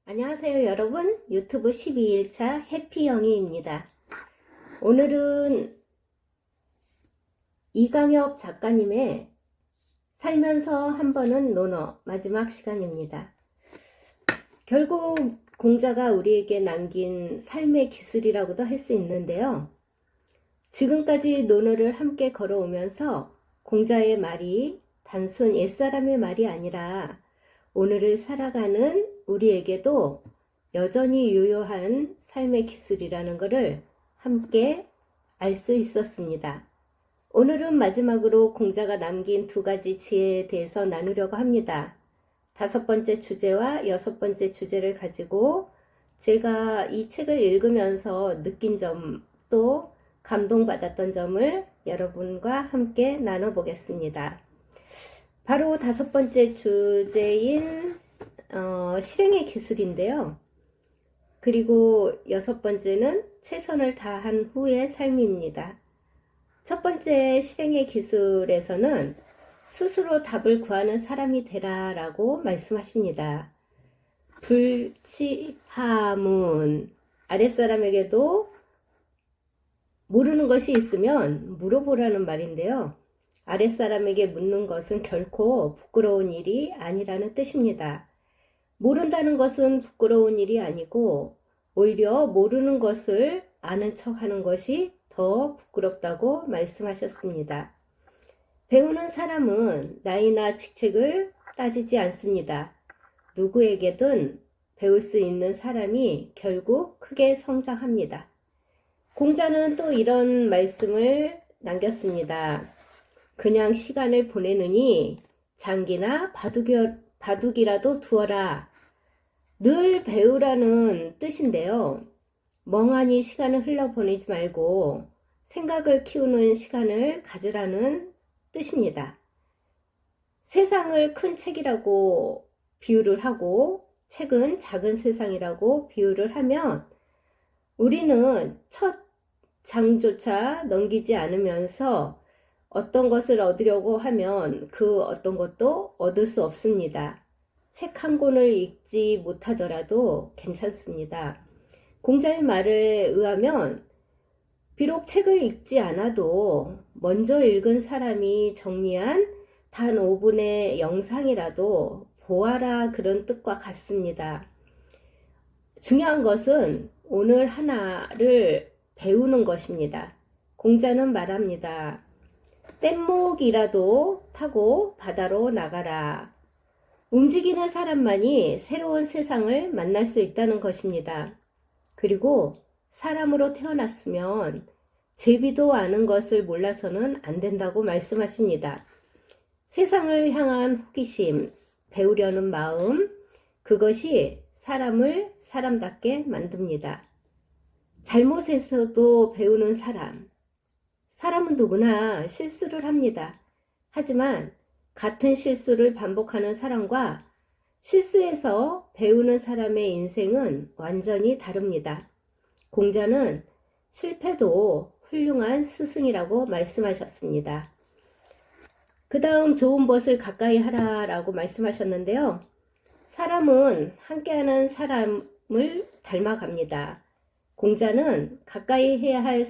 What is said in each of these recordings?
안녕하세요 여러분, 유튜브 12일차 해피영희입니다. 오늘은 이강혁 작가님의 살면서 한 번은 논어 마지막 시간입니다. 결국 공자가 우리에게 남긴 삶의 기술이라고도 할 수 있는데요. 지금까지 논어를 함께 걸어오면서 공자의 말이 단순 옛사람의 말이 아니라 오늘을 살아가는 우리에게도 여전히 유효한 삶의 기술이라는 것을 함께 알 수 있었습니다. 오늘은 마지막으로 공자가 남긴 두 가지 지혜에 대해서 나누려고 합니다. 5번째 주제와 6번째 주제를 가지고 제가 이 책을 읽으면서 느낀 점, 또 감동받았던 점을 여러분과 함께 나눠보겠습니다. 바로 5번째 주제인 실행의 기술인데요. 그리고 6번째는 최선을 다한 후의 삶입니다. 첫 번째 실행의 기술에서는 스스로 답을 구하는 사람이 되라 라고 말씀하십니다. 불치하문, 아랫사람에게도 모르는 것이 있으면 물어보라는 말인데요. 아랫사람에게 묻는 것은 결코 부끄러운 일이 아니라는 뜻입니다. 모른다는 것은 부끄러운 일이 아니고 오히려 모르는 것을 아는 척하는 것이 더 부끄럽다고 말씀하셨습니다. 배우는 사람은 나이나 직책을 따지지 않습니다. 누구에게든 배울 수 있는 사람이 결국 크게 성장합니다. 공자는 또 이런 말씀을 남겼습니다. 그냥 시간을 보내느니 장기나 바둑이라도 두어라. 늘 배우라는 뜻인데요. 멍하니 시간을 흘려보내지 말고 생각을 키우는 시간을 가지라는 뜻입니다. 세상을 큰 책이라고 비유를 하고 책은 작은 세상이라고 비유를 하면 우리는 첫 장조차 넘기지 않으면서 어떤 것을 얻으려고 하면 그 어떤 것도 얻을 수 없습니다. 책 한 권을 읽지 못하더라도 괜찮습니다. 공자의 말에 의하면 비록 책을 읽지 않아도 먼저 읽은 사람이 정리한 단 5분의 영상이라도 보아라 그런 뜻과 같습니다. 중요한 것은 오늘 하나를 배우는 것입니다. 공자는 말합니다. 뗏목이라도 타고 바다로 나가라. 움직이는 사람만이 새로운 세상을 만날 수 있다는 것입니다. 그리고 사람으로 태어났으면 제비도 아는 것을 몰라서는 안 된다고 말씀하십니다. 세상을 향한 호기심, 배우려는 마음, 그것이 사람을 사람답게 만듭니다. 잘못에서도 배우는 사람, 사람은 누구나 실수를 합니다. 하지만 같은 실수를 반복하는 사람과 실수에서 배우는 사람의 인생은 완전히 다릅니다. 공자는 실패도 훌륭한 스승이라고 말씀하셨습니다. 그 다음 좋은 것을 가까이 하라라고 말씀하셨는데요. 사람은 함께하는 사람을 닮아갑니다. 공자는 가까이 해야 할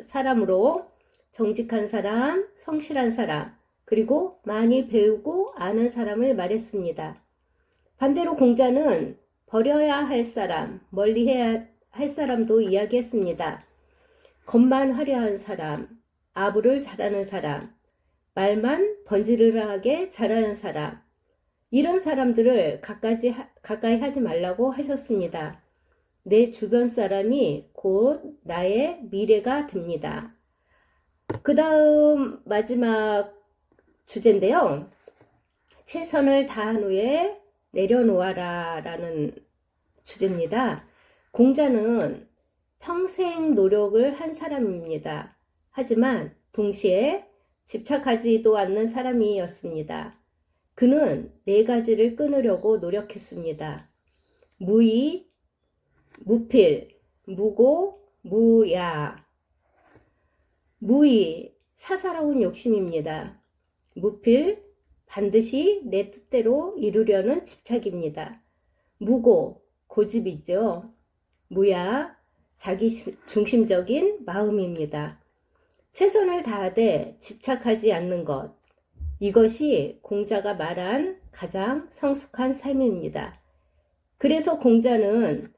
사람으로 정직한 사람, 성실한 사람, 그리고 많이 배우고 아는 사람을 말했습니다. 반대로 공자는 버려야 할 사람, 멀리해야 할 사람도 이야기했습니다. 겉만 화려한 사람, 아부를 잘하는 사람, 말만 번지르르하게 잘하는 사람, 이런 사람들을 가까이 하지 말라고 하셨습니다. 내 주변 사람이 곧 나의 미래가 됩니다. 그 다음 마지막 주제인데요. 최선을 다한 후에 내려놓아라 라는 주제입니다. 공자는 평생 노력을 한 사람입니다. 하지만 동시에 집착하지도 않는 사람이었습니다. 그는 4가지를 끊으려고 노력했습니다. 무의, 무필, 무고, 무야. 무의, 사사로운 욕심입니다. 무필, 반드시 내 뜻대로 이루려는 집착입니다. 무고, 고집이죠. 무야, 자기 중심적인 마음입니다. 최선을 다하되 집착하지 않는 것. 이것이 공자가 말한 가장 성숙한 삶입니다. 그래서 공자는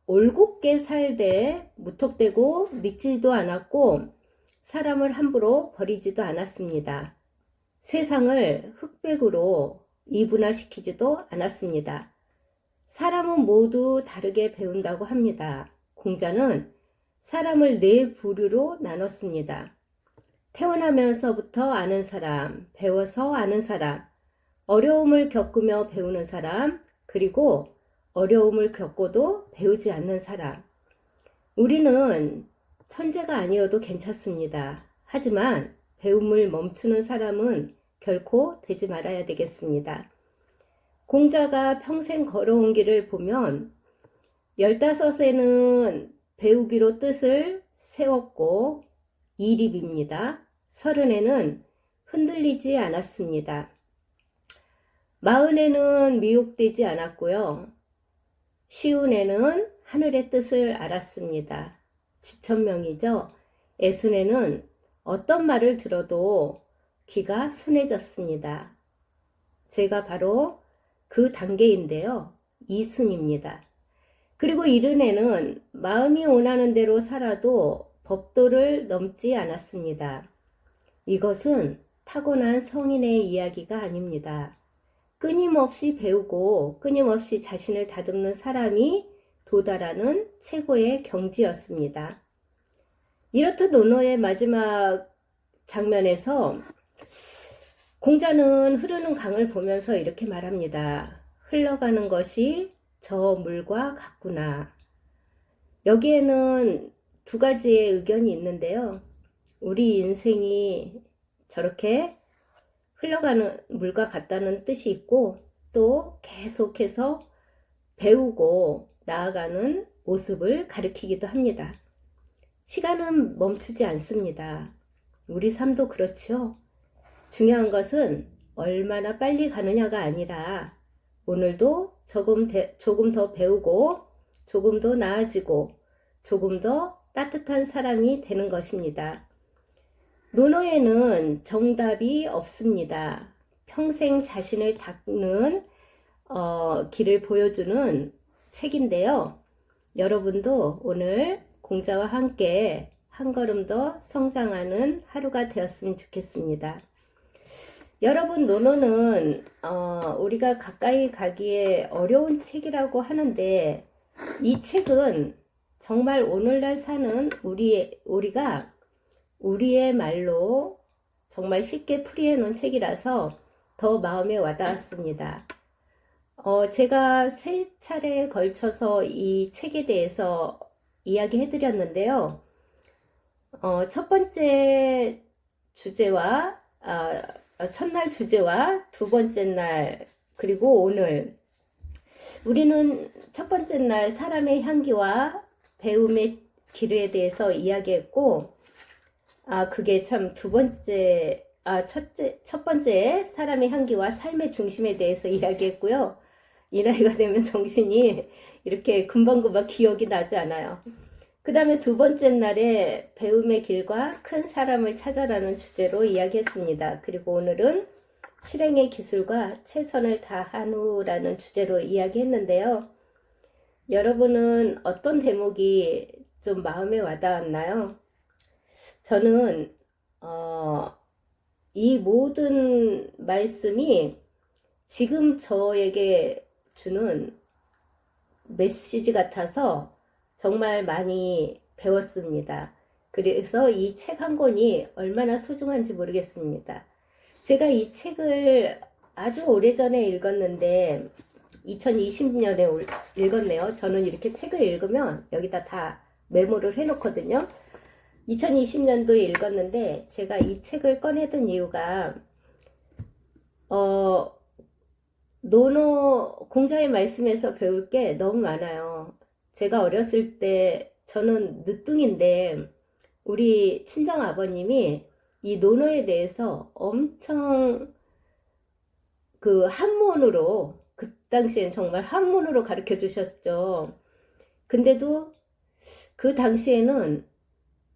올곧게 살되 무턱대고 믿지도 않았고 사람을 함부로 버리지도 않았습니다. 세상을 흑백으로 이분화시키지도 않았습니다. 사람은 모두 다르게 배운다고 합니다. 공자는 사람을 네 부류로 나눴습니다. 태어나면서부터 아는 사람, 배워서 아는 사람, 어려움을 겪으며 배우는 사람, 그리고 어려움을 겪고도 배우지 않는 사람. 우리는 천재가 아니어도 괜찮습니다. 하지만 배움을 멈추는 사람은 결코 되지 말아야 되겠습니다. 공자가 평생 걸어온 길을 보면 15에는 배우기로 뜻을 세웠고 이립입니다. 30에는 흔들리지 않았습니다. 40에는 미혹되지 않았고요. 50에는 하늘의 뜻을 알았습니다. 지천명이죠. 60에는 어떤 말을 들어도 귀가 순해졌습니다. 제가 바로 그 단계인데요. 이순입니다. 그리고 70에는 마음이 원하는 대로 살아도 법도를 넘지 않았습니다. 이것은 타고난 성인의 이야기가 아닙니다. 끊임없이 배우고 끊임없이 자신을 다듬는 사람이 도달하는 최고의 경지였습니다. 이렇듯 논어의 마지막 장면에서 공자는 흐르는 강을 보면서 이렇게 말합니다. 흘러가는 것이 저 물과 같구나. 여기에는 두 가지의 의견이 있는데요. 우리 인생이 저렇게 흘러가는 물과 같다는 뜻이 있고 또 계속해서 배우고 나아가는 모습을 가리키기도 합니다. 시간은 멈추지 않습니다. 우리 삶도 그렇죠. 중요한 것은 얼마나 빨리 가느냐가 아니라 오늘도 조금 더 배우고 조금 더 나아지고 조금 더 따뜻한 사람이 되는 것입니다. 논어에는 정답이 없습니다. 평생 자신을 닦는 길을 보여주는 책인데요. 여러분도 오늘 공자와 함께 한 걸음 더 성장하는 하루가 되었으면 좋겠습니다. 여러분, 논어는 우리가 가까이 가기에 어려운 책이라고 하는데 이 책은 정말 오늘날 사는 우리가 우리의 말로 정말 쉽게 풀이해 놓은 책이라서 더 마음에 와닿았습니다. 제가 3차례에 걸쳐서 이 책에 대해서 이야기해 드렸는데요. 첫 번째 주제와 첫날 주제와 두 번째 날 그리고 오늘 우리는 첫 번째 날 사람의 향기와 배움의 길에 대해서 이야기했고 그게 참 첫 번째 사람의 향기와 삶의 중심에 대해서 이야기했고요. 이 나이가 되면 정신이 이렇게 금방금방 기억이 나지 않아요. 그 다음에 두 번째 날에 배움의 길과 큰 사람을 찾아라는 주제로 이야기했습니다. 그리고 오늘은 실행의 기술과 최선을 다한 후라는 주제로 이야기했는데요. 여러분은 어떤 대목이 좀 마음에 와닿았나요? 저는 이 모든 말씀이 지금 저에게 주는 메시지 같아서 정말 많이 배웠습니다. 그래서 이 책 한 권이 얼마나 소중한지 모르겠습니다. 제가 이 책을 아주 오래전에 읽었는데 2020년에 읽었네요. 저는 이렇게 책을 읽으면 여기다 다 메모를 해놓거든요. 2020년도에 읽었는데 제가 이 책을 꺼내든 이유가 논어 공자의 말씀에서 배울 게 너무 많아요. 제가 어렸을 때 저는 늦둥인데 우리 친정 아버님이 이 논어에 대해서 엄청 그 한문으로 당시엔 정말 한문으로 가르쳐 주셨죠. 근데도 그 당시에는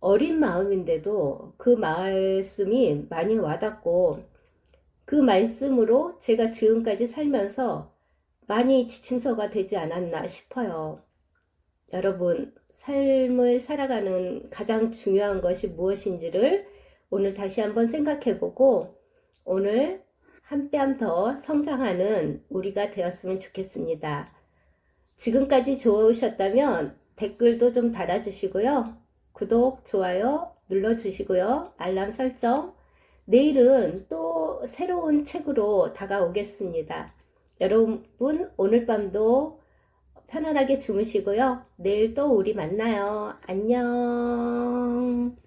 어린 마음인데도 그 말씀이 많이 와닿고 그 말씀으로 제가 지금까지 살면서 많이 지침서가 되지 않았나 싶어요. 여러분, 삶을 살아가는 가장 중요한 것이 무엇인지를 오늘 다시 한번 생각해보고 오늘 한 뼘 더 성장하는 우리가 되었으면 좋겠습니다. 지금까지 좋으셨다면 댓글도 좀 달아주시고요. 구독, 좋아요 눌러주시고요. 알람 설정. 내일은 또 새로운 책으로 다가오겠습니다. 여러분, 오늘 밤도 편안하게 주무시고요. 내일 또 우리 만나요. 안녕.